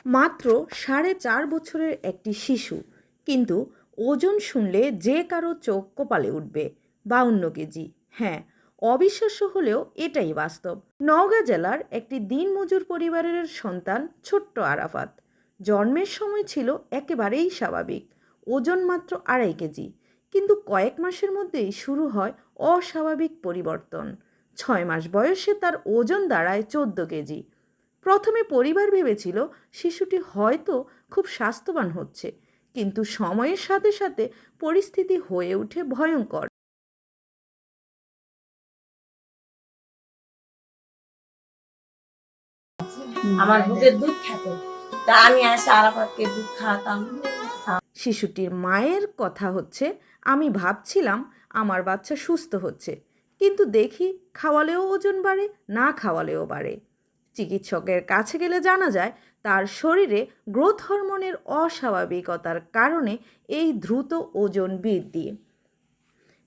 মাত্র 4.5 বছরের একটি শিশু, কিন্তু ওজন শুনলে যে কারো চোখ কপালে উঠবে। 52 কেজি। হ্যাঁ, অবিশ্বাস্য হলেও এটাই বাস্তব। নওগাঁ জেলার একটি দিনমজুর পরিবারের সন্তান ছোট্ট আরাফাত জন্মের সময় ছিল একেবারেই স্বাভাবিক, ওজন মাত্র 2.5 কেজি। কিন্তু কয়েক মাসের মধ্যেই শুরু হয় অস্বাভাবিক পরিবর্তন। 6 মাস বয়সে তার ওজন দাঁড়ায় 14 কেজি। প্রথমে পরিবার ভেবেছিল শিশুটি হয়তো খুব স্বাস্থ্যবান হচ্ছে, কিন্তু সময়ের সাথে সাথে পরিস্থিতি হয়ে ওঠে ভয়ঙ্কর। আমার বুকের দুধ খেত, তা আমি এসে আরাফাতকে দুধ খাওয়াতাম। শিশুটির মায়ের কথা হচ্ছে, আমি ভাবছিলাম আমার বাচ্চা সুস্থ হচ্ছে, কিন্তু দেখি খাওয়ালেও ওজন বাড়ে, না খাওয়ালেও বাড়ে। চিকিৎসকের কাছে গেলে জানা যায় তার শরীরে গ্রোথ হরমোনের অস্বাভাবিকতার কারণে এই দ্রুত ওজন বৃদ্ধি।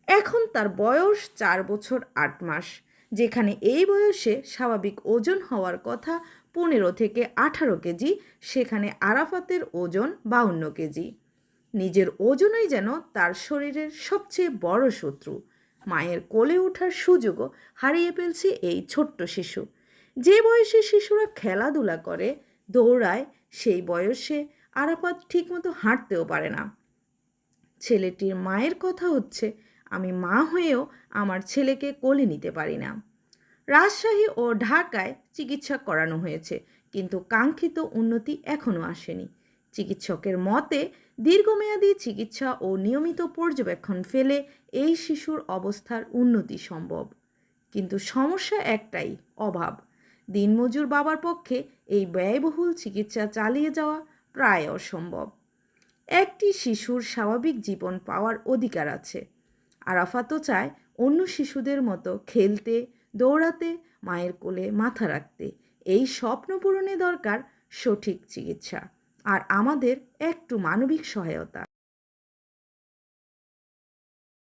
এখন তার বয়স 4 বছর 8 মাস, যেখানে এই বয়সে স্বাভাবিক ওজন হওয়ার কথা 15 থেকে 18 কেজি, সেখানে আরাফাতের ওজন 52 কেজি। নিজের ওজনই যেন তার শরীরের সবচেয়ে বড় শত্রু। মায়ের কোলে ওঠার সুযোগও হারিয়ে ফেলছে এই ছোট্ট শিশু। যে বয়সে শিশুরা খেলাধুলা করে, দৌড়ায়, সেই বয়সে আরাফাত ঠিকমতো হাঁটতেও পারে না। ছেলেটির মায়ের কথা হচ্ছে, আমি মা হয়েও আমার ছেলেকে কোলে নিতে পারি না। রাজশাহী ও ঢাকায় চিকিৎসা করানো হয়েছে, কিন্তু কাঙ্ক্ষিত উন্নতি এখনও আসেনি। চিকিৎসকের মতে দীর্ঘমেয়াদী চিকিৎসা ও নিয়মিত পর্যবেক্ষণ ফেলে এই শিশুর অবস্থার উন্নতি সম্ভব। কিন্তু সমস্যা একটাই, অভাব। দিনমজুর বাবার পক্ষে এই ব্যয়বহুল চিকিৎসা চালিয়ে যাওয়া প্রায় অসম্ভব। একটি শিশুর স্বাভাবিক জীবন পাওয়ার অধিকার আছে। আরাফাতও চায় অন্য শিশুদের মতো খেলতে, দৌড়াতে, মায়ের কোলে মাথা রাখতে। এই স্বপ্ন পূরণে দরকার সঠিক চিকিৎসা আর আমাদের একটু মানবিক সহায়তা।